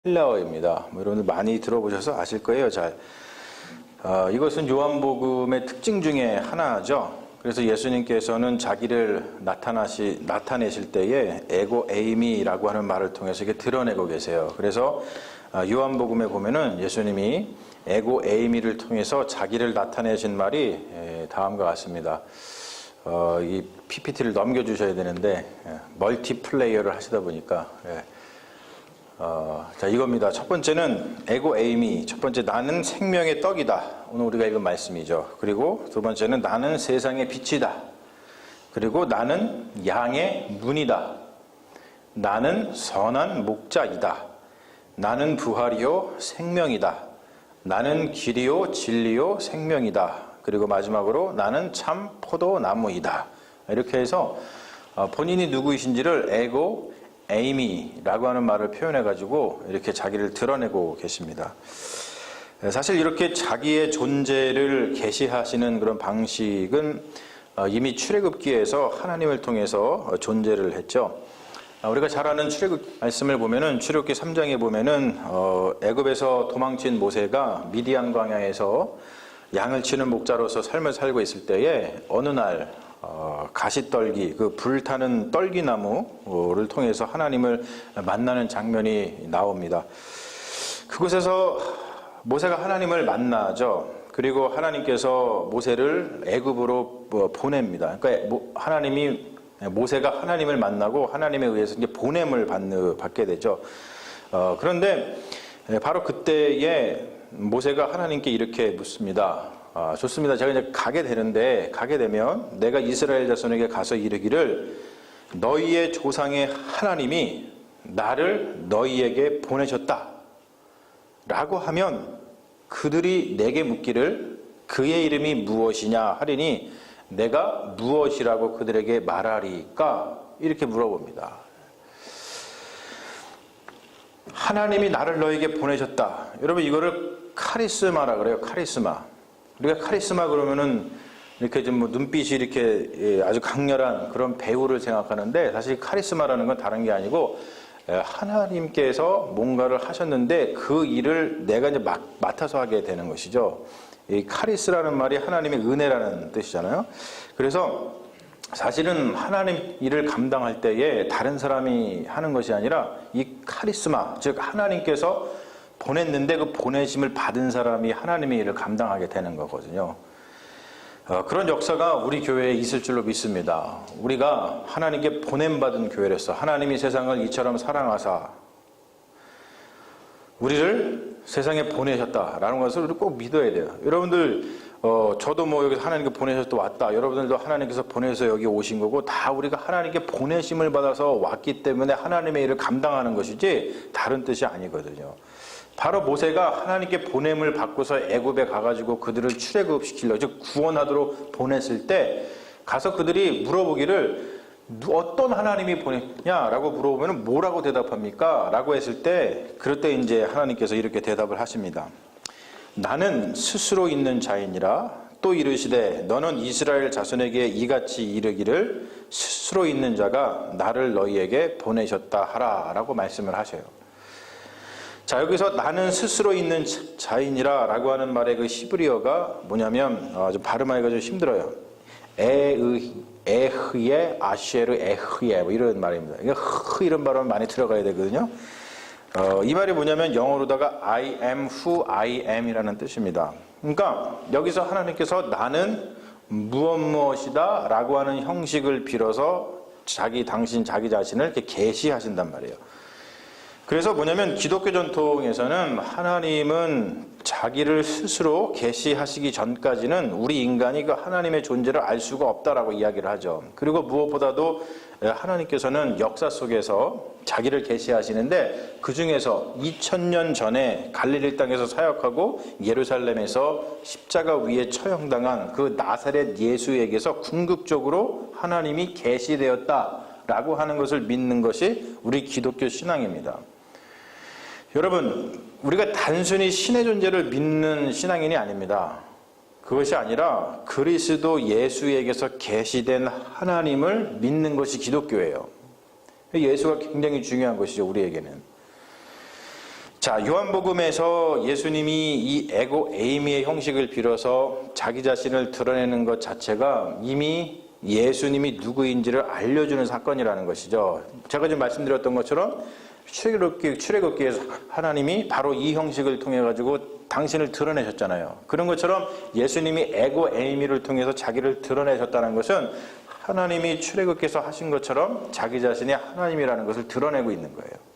헬라어입니다. 여러분들 많이 들어보셔서 아실 거예요. 이것은 요한복음의 특징 중에 하나죠. 그래서 예수님께서는 자기를 나타내실 때에 에고 에이미라고 하는 말을 통해서 이렇게 드러내고 계세요. 그래서 요한복음에 보면은 예수님이 에고 에이미를 통해서 자기를 나타내신 말이 다음과 같습니다. 이 PPT를 넘겨주셔야 되는데 멀티플레이어를 하시다 보니까 이겁니다. 첫 번째는 에고 에이미. 첫 번째, 나는 생명의 떡이다. 오늘 우리가 읽은 말씀이죠. 그리고 두 번째는 나는 세상의 빛이다. 그리고 나는 양의 문이다. 나는 선한 목자이다. 나는 부활이요 생명이다. 나는 길이요 진리요 생명이다. 그리고 마지막으로 나는 참 포도나무이다. 이렇게 해서 본인이 누구이신지를 에고 에이미라고 하는 말을 표현해가지고 이렇게 자기를 드러내고 계십니다. 사실 이렇게 자기의 존재를 계시하시는 그런 방식은 이미 출애굽기에서 하나님을 통해서 존재를 했죠. 우리가 잘 아는 출애굽 말씀을 보면은 출애굽기 3장에 보면은 애굽에서 도망친 모세가 미디안 광야에서 양을 치는 목자로서 삶을 살고 있을 때에 어느 날 가시떨기, 그 불타는 떨기나무를 통해서 하나님을 만나는 장면이 나옵니다. 그곳에서 모세가 하나님을 만나죠. 그리고 하나님께서 모세를 애굽으로 보냅니다. 그러니까 모세가 하나님을 만나고 하나님에 의해서 이제 보냄을 받게 되죠. 그런데 바로 그때에 모세가 하나님께 이렇게 묻습니다. 좋습니다. 제가 이제 가게 되면 내가 이스라엘 자손에게 가서 이르기를 너희의 조상의 하나님이 나를 너희에게 보내셨다 라고 하면 그들이 내게 묻기를 그의 이름이 무엇이냐 하리니 내가 무엇이라고 그들에게 말하리까 이렇게 물어봅니다. 하나님이 나를 너희에게 보내셨다. 여러분 이거를 카리스마라 그래요. 카리스마. 우리가 카리스마 그러면은 이렇게 좀 눈빛이 이렇게 아주 강렬한 그런 배우를 생각하는데 사실 카리스마라는 건 다른 게 아니고 하나님께서 뭔가를 하셨는데 그 일을 내가 이제 맡아서 하게 되는 것이죠. 이 카리스라는 말이 하나님의 은혜라는 뜻이잖아요. 그래서 사실은 하나님 일을 감당할 때에 다른 사람이 하는 것이 아니라 이 카리스마, 즉 하나님께서 보냈는데 그 보내심을 받은 사람이 하나님의 일을 감당하게 되는 거거든요. 그런 역사가 우리 교회에 있을 줄로 믿습니다. 우리가 하나님께 보냄받은 교회로서 하나님이 세상을 이처럼 사랑하사 우리를 세상에 보내셨다라는 것을 우리 꼭 믿어야 돼요. 여러분들 저도 여기서 하나님께 보내셔서 또 왔다. 여러분들도 하나님께서 보내서 여기 오신 거고 다 우리가 하나님께 보내심을 받아서 왔기 때문에 하나님의 일을 감당하는 것이지 다른 뜻이 아니거든요. 바로 모세가 하나님께 보냄을 받고서 애굽에 가가지고 그들을 출애굽시키려 즉 구원하도록 보냈을 때 가서 그들이 물어보기를 어떤 하나님이 보냈냐라고 물어보면 뭐라고 대답합니까? 라고 했을 때 그럴 때 이제 하나님께서 이렇게 대답을 하십니다. 나는 스스로 있는 자이니라 또 이르시되 너는 이스라엘 자손에게 이같이 이르기를 스스로 있는 자가 나를 너희에게 보내셨다 하라 라고 말씀을 하셔요. 자, 여기서 나는 스스로 있는 자이니라 라고 하는 말의 그 히브리어가 뭐냐면 좀 발음하기가 좀 힘들어요. 에흐예 아쉐르 에흐예 이런 말입니다. 이게 이런 발음 많이 들어가야 되거든요. 이 말이 뭐냐면 영어로다가 I am who I am 이라는 뜻입니다. 그러니까 여기서 하나님께서 나는 무엇이다 라고 하는 형식을 빌어서 자기 자신을 이렇게 계시하신단 말이에요. 그래서 뭐냐면 기독교 전통에서는 하나님은 자기를 스스로 계시하시기 전까지는 우리 인간이 그 하나님의 존재를 알 수가 없다라고 이야기를 하죠. 그리고 무엇보다도 하나님께서는 역사 속에서 자기를 계시하시는데 그 중에서 2000년 전에 갈릴리 땅에서 사역하고 예루살렘에서 십자가 위에 처형당한 그 나사렛 예수에게서 궁극적으로 하나님이 계시되었다라고 하는 것을 믿는 것이 우리 기독교 신앙입니다. 여러분, 우리가 단순히 신의 존재를 믿는 신앙인이 아닙니다. 그것이 아니라 그리스도 예수에게서 계시된 하나님을 믿는 것이 기독교예요. 예수가 굉장히 중요한 것이죠, 우리에게는. 자, 요한복음에서 예수님이 이 에고 에이미의 형식을 빌어서 자기 자신을 드러내는 것 자체가 이미 예수님이 누구인지를 알려주는 사건이라는 것이죠. 제가 지금 말씀드렸던 것처럼 출애굽기에서 하나님이 바로 이 형식을 통해 가지고 당신을 드러내셨잖아요. 그런 것처럼 예수님이 에고 에이미를 통해서 자기를 드러내셨다는 것은 하나님이 출애굽기에서 하신 것처럼 자기 자신이 하나님이라는 것을 드러내고 있는 거예요.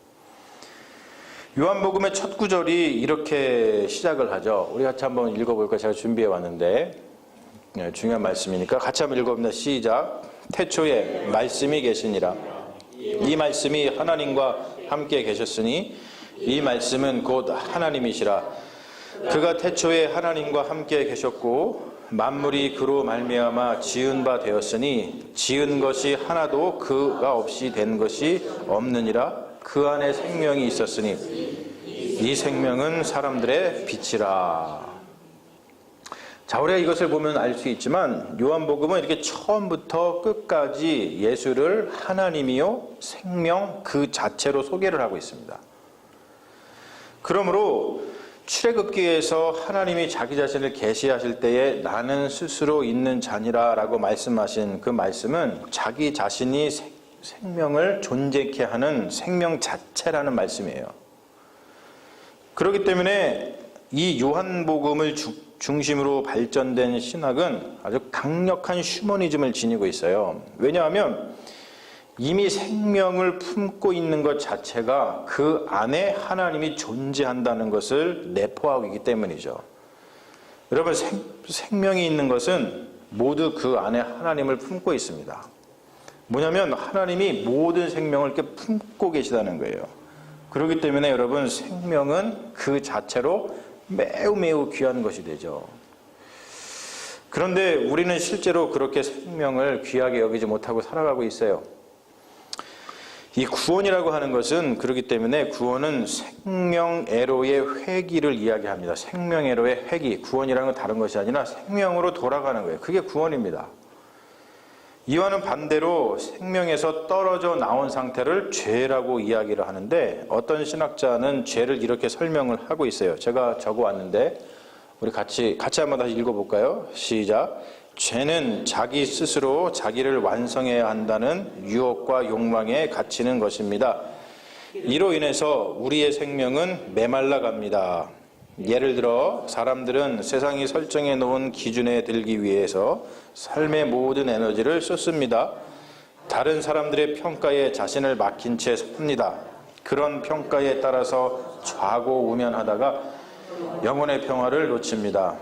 요한복음의 첫 구절이 이렇게 시작을 하죠. 우리 같이 한번 읽어볼까? 제가 준비해 왔는데 중요한 말씀이니까 같이 한번 읽어봅니다. 시작. 태초에 말씀이 계시니라. 이 말씀이 하나님과 함께 계셨으니 이 말씀은 곧 하나님이시라. 그가 태초에 하나님과 함께 계셨고 만물이 그로 말미암아 지은 바 되었으니 지은 것이 하나도 그가 없이 된 것이 없느니라. 그 안에 생명이 있었으니 이 생명은 사람들의 빛이라. 자, 우리가 이것을 보면 알 수 있지만 요한복음은 이렇게 처음부터 끝까지 예수를 하나님이요 생명 그 자체로 소개를 하고 있습니다. 그러므로 출애굽기에서 하나님이 자기 자신을 계시하실 때에 나는 스스로 있는 자니라 라고 말씀하신 그 말씀은 자기 자신이 생명을 존재케 하는 생명 자체라는 말씀이에요. 그렇기 때문에 이 요한복음을 중심으로 발전된 신학은 아주 강력한 휴머니즘을 지니고 있어요. 왜냐하면 이미 생명을 품고 있는 것 자체가 그 안에 하나님이 존재한다는 것을 내포하고 있기 때문이죠. 여러분, 생명이 있는 것은 모두 그 안에 하나님을 품고 있습니다. 뭐냐면 하나님이 모든 생명을 이렇게 품고 계시다는 거예요. 그렇기 때문에 여러분, 생명은 그 자체로 매우 귀한 것이 되죠. 그런데 우리는 실제로 그렇게 생명을 귀하게 여기지 못하고 살아가고 있어요. 이 구원이라고 하는 것은 그렇기 때문에 구원은 생명애로의 회귀를 이야기합니다. 생명애로의 회귀, 구원이라는 건 다른 것이 아니라 생명으로 돌아가는 거예요. 그게 구원입니다. 이와는 반대로 생명에서 떨어져 나온 상태를 죄라고 이야기를 하는데 어떤 신학자는 죄를 이렇게 설명을 하고 있어요. 제가 적어왔는데 우리 같이 한번 다시 읽어볼까요? 시작. 죄는 자기 스스로 자기를 완성해야 한다는 유혹과 욕망에 갇히는 것입니다. 이로 인해서 우리의 생명은 메말라 갑니다. 예를 들어 사람들은 세상이 설정해 놓은 기준에 들기 위해서 삶의 모든 에너지를 쏟습니다. 다른 사람들의 평가에 자신을 맡긴 채 삽니다. 그런 평가에 따라서 좌고우면하다가 영혼의 평화를 놓칩니다.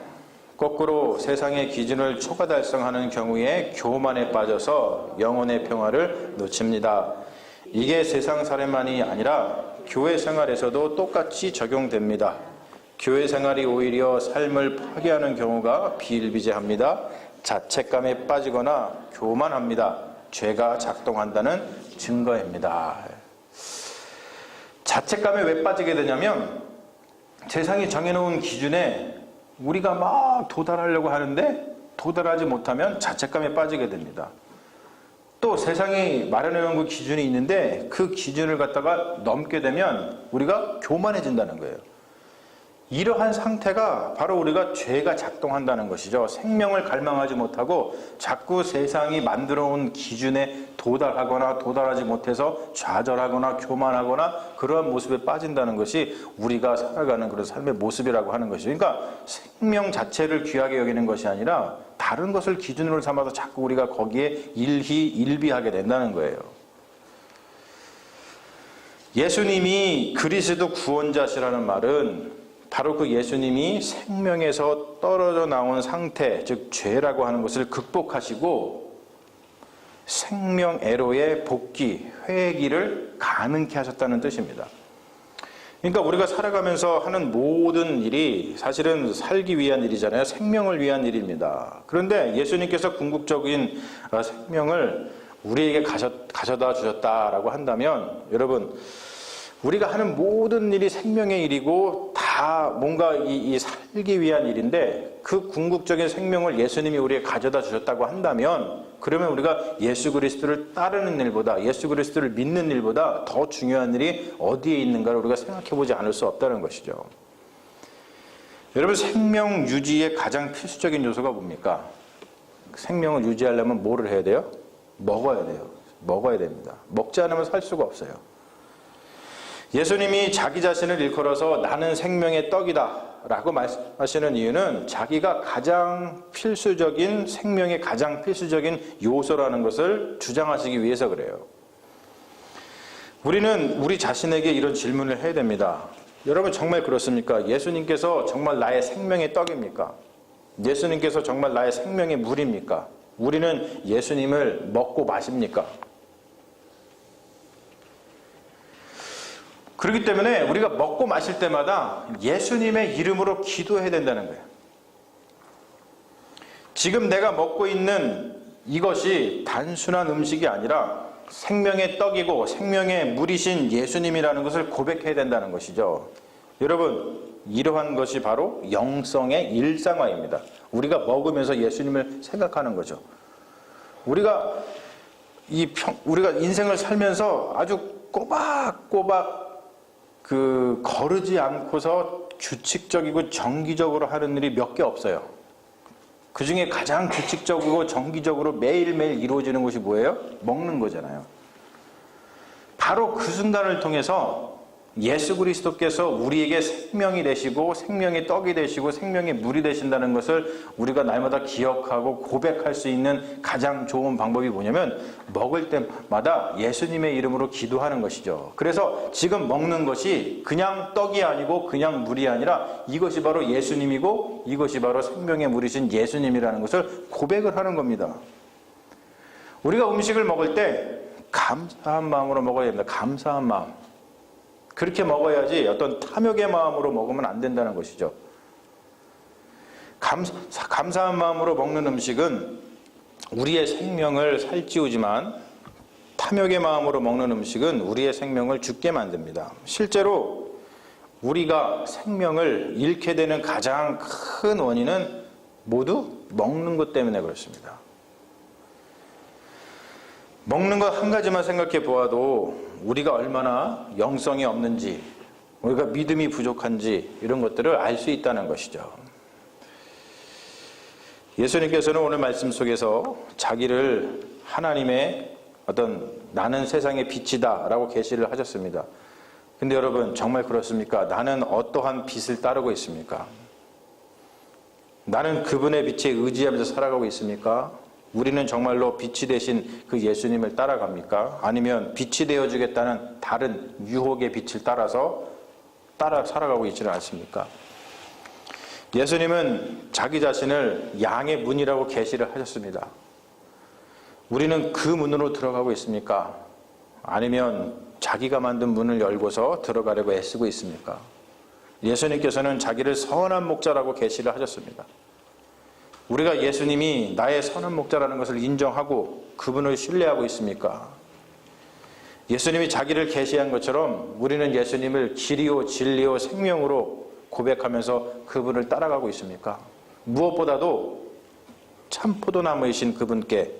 거꾸로 세상의 기준을 초과 달성하는 경우에 교만에 빠져서 영혼의 평화를 놓칩니다. 이게 세상 사례만이 아니라 교회 생활에서도 똑같이 적용됩니다. 교회 생활이 오히려 삶을 파괴하는 경우가 비일비재합니다. 자책감에 빠지거나 교만합니다. 죄가 작동한다는 증거입니다. 자책감에 왜 빠지게 되냐면 세상이 정해놓은 기준에 우리가 막 도달하려고 하는데 도달하지 못하면 자책감에 빠지게 됩니다. 또 세상이 마련해놓은 그 기준이 있는데 그 기준을 갖다가 넘게 되면 우리가 교만해진다는 거예요. 이러한 상태가 바로 우리가 죄가 작동한다는 것이죠. 생명을 갈망하지 못하고 자꾸 세상이 만들어온 기준에 도달하거나 도달하지 못해서 좌절하거나 교만하거나 그러한 모습에 빠진다는 것이 우리가 살아가는 그런 삶의 모습이라고 하는 것이죠. 그러니까 생명 자체를 귀하게 여기는 것이 아니라 다른 것을 기준으로 삼아서 자꾸 우리가 거기에 일비하게 된다는 거예요. 예수님이 그리스도 구원자시라는 말은 바로 그 예수님이 생명에서 떨어져 나온 상태, 즉 죄라고 하는 것을 극복하시고 생명애로의 복귀, 회귀를 가능케 하셨다는 뜻입니다. 그러니까 우리가 살아가면서 하는 모든 일이 사실은 살기 위한 일이잖아요. 생명을 위한 일입니다. 그런데 예수님께서 궁극적인 생명을 우리에게 가져다 주셨다라고 한다면 여러분, 우리가 하는 모든 일이 생명의 일이고 다 다 뭔가 이 살기 위한 일인데 그 궁극적인 생명을 예수님이 우리에게 가져다 주셨다고 한다면 그러면 우리가 예수 그리스도를 따르는 일보다 예수 그리스도를 믿는 일보다 더 중요한 일이 어디에 있는가를 우리가 생각해 보지 않을 수 없다는 것이죠. 여러분, 생명 유지의 가장 필수적인 요소가 뭡니까? 생명을 유지하려면 뭐를 해야 돼요? 먹어야 돼요. 먹어야 됩니다. 먹지 않으면 살 수가 없어요. 예수님이 자기 자신을 일컬어서 나는 생명의 떡이다 라고 말씀하시는 이유는 자기가 가장 필수적인, 생명의 가장 필수적인 요소라는 것을 주장하시기 위해서 그래요. 우리는 우리 자신에게 이런 질문을 해야 됩니다. 여러분, 정말 그렇습니까? 예수님께서 정말 나의 생명의 떡입니까? 예수님께서 정말 나의 생명의 물입니까? 우리는 예수님을 먹고 마십니까? 그렇기 때문에 우리가 먹고 마실 때마다 예수님의 이름으로 기도해야 된다는 거예요. 지금 내가 먹고 있는 이것이 단순한 음식이 아니라 생명의 떡이고 생명의 물이신 예수님이라는 것을 고백해야 된다는 것이죠. 여러분, 이러한 것이 바로 영성의 일상화입니다. 우리가 먹으면서 예수님을 생각하는 거죠. 우리가 인생을 살면서 아주 꼬박꼬박 거르지 않고서 규칙적이고 정기적으로 하는 일이 몇 개 없어요. 그 중에 가장 규칙적이고 정기적으로 매일매일 이루어지는 것이 뭐예요? 먹는 거잖아요. 바로 그 순간을 통해서 예수 그리스도께서 우리에게 생명이 되시고 생명의 떡이 되시고 생명의 물이 되신다는 것을 우리가 날마다 기억하고 고백할 수 있는 가장 좋은 방법이 뭐냐면 먹을 때마다 예수님의 이름으로 기도하는 것이죠. 그래서 지금 먹는 것이 그냥 떡이 아니고 그냥 물이 아니라 이것이 바로 예수님이고 이것이 바로 생명의 물이신 예수님이라는 것을 고백을 하는 겁니다. 우리가 음식을 먹을 때 감사한 마음으로 먹어야 됩니다. 감사한 마음. 그렇게 먹어야지 어떤 탐욕의 마음으로 먹으면 안 된다는 것이죠. 감사한 마음으로 먹는 음식은 우리의 생명을 살찌우지만 탐욕의 마음으로 먹는 음식은 우리의 생명을 죽게 만듭니다. 실제로 우리가 생명을 잃게 되는 가장 큰 원인은 모두 먹는 것 때문에 그렇습니다. 먹는 것 한 가지만 생각해 보아도 우리가 얼마나 영성이 없는지, 우리가 믿음이 부족한지 이런 것들을 알 수 있다는 것이죠. 예수님께서는 오늘 말씀 속에서 자기를 하나님의 어떤 나는 세상의 빛이다 라고 계시를 하셨습니다. 근데 여러분, 정말 그렇습니까? 나는 어떠한 빛을 따르고 있습니까? 나는 그분의 빛에 의지하면서 살아가고 있습니까? 우리는 정말로 빛이 되신 그 예수님을 따라갑니까? 아니면 빛이 되어주겠다는 다른 유혹의 빛을 따라 살아가고 있지는 않습니까? 예수님은 자기 자신을 양의 문이라고 계시를 하셨습니다. 우리는 그 문으로 들어가고 있습니까? 아니면 자기가 만든 문을 열고서 들어가려고 애쓰고 있습니까? 예수님께서는 자기를 선한 목자라고 계시를 하셨습니다. 우리가 예수님이 나의 선한 목자라는 것을 인정하고 그분을 신뢰하고 있습니까? 예수님이 자기를 계시한 것처럼 우리는 예수님을 길이요 진리요 생명으로 고백하면서 그분을 따라가고 있습니까? 무엇보다도 참 포도나무이신 그분께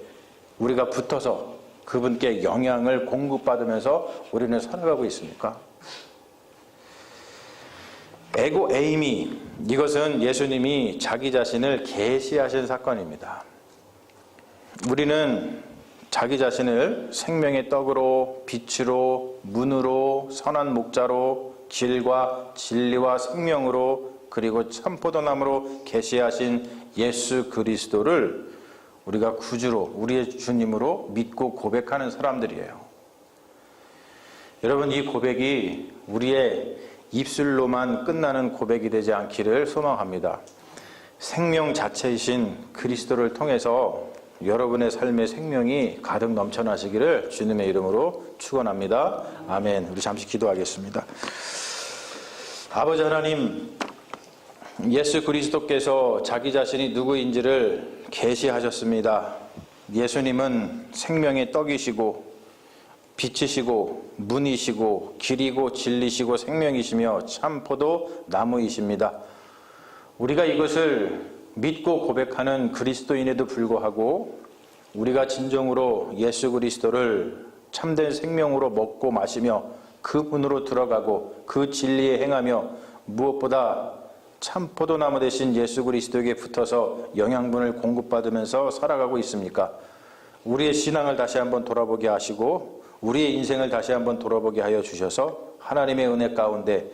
우리가 붙어서 그분께 영향을 공급받으면서 우리는 살아가고 있습니까? 에고 에이미, 이것은 예수님이 자기 자신을 계시하신 사건입니다. 우리는 자기 자신을 생명의 떡으로, 빛으로, 문으로, 선한 목자로, 길과 진리와 생명으로, 그리고 참포도나무로 계시하신 예수 그리스도를 우리가 구주로, 우리의 주님으로 믿고 고백하는 사람들이에요. 여러분, 이 고백이 우리의 입술로만 끝나는 고백이 되지 않기를 소망합니다. 생명 자체이신 그리스도를 통해서 여러분의 삶의 생명이 가득 넘쳐나시기를 주님의 이름으로 축원합니다. 아멘. 우리 잠시 기도하겠습니다. 아버지 하나님, 예수 그리스도께서 자기 자신이 누구인지를 계시하셨습니다. 예수님은 생명의 떡이시고 빛이시고 문이시고 길이고 진리시고 생명이시며 참 포도 나무이십니다. 우리가 이것을 믿고 고백하는 그리스도인에도 불구하고 우리가 진정으로 예수 그리스도를 참된 생명으로 먹고 마시며 그 문으로 들어가고 그 진리에 행하며 무엇보다 참 포도나무 대신 예수 그리스도에게 붙어서 영양분을 공급받으면서 살아가고 있습니까? 우리의 신앙을 다시 한번 돌아보게 하시고 우리의 인생을 다시 한번 돌아보게 하여 주셔서 하나님의 은혜 가운데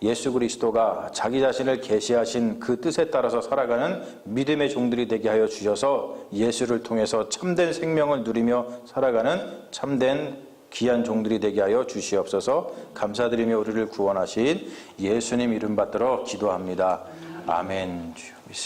예수 그리스도가 자기 자신을 계시하신 그 뜻에 따라서 살아가는 믿음의 종들이 되게 하여 주셔서 예수를 통해서 참된 생명을 누리며 살아가는 참된 귀한 종들이 되게 하여 주시옵소서. 감사드리며 우리를 구원하신 예수님 이름 받들어 기도합니다. 아멘. 주여.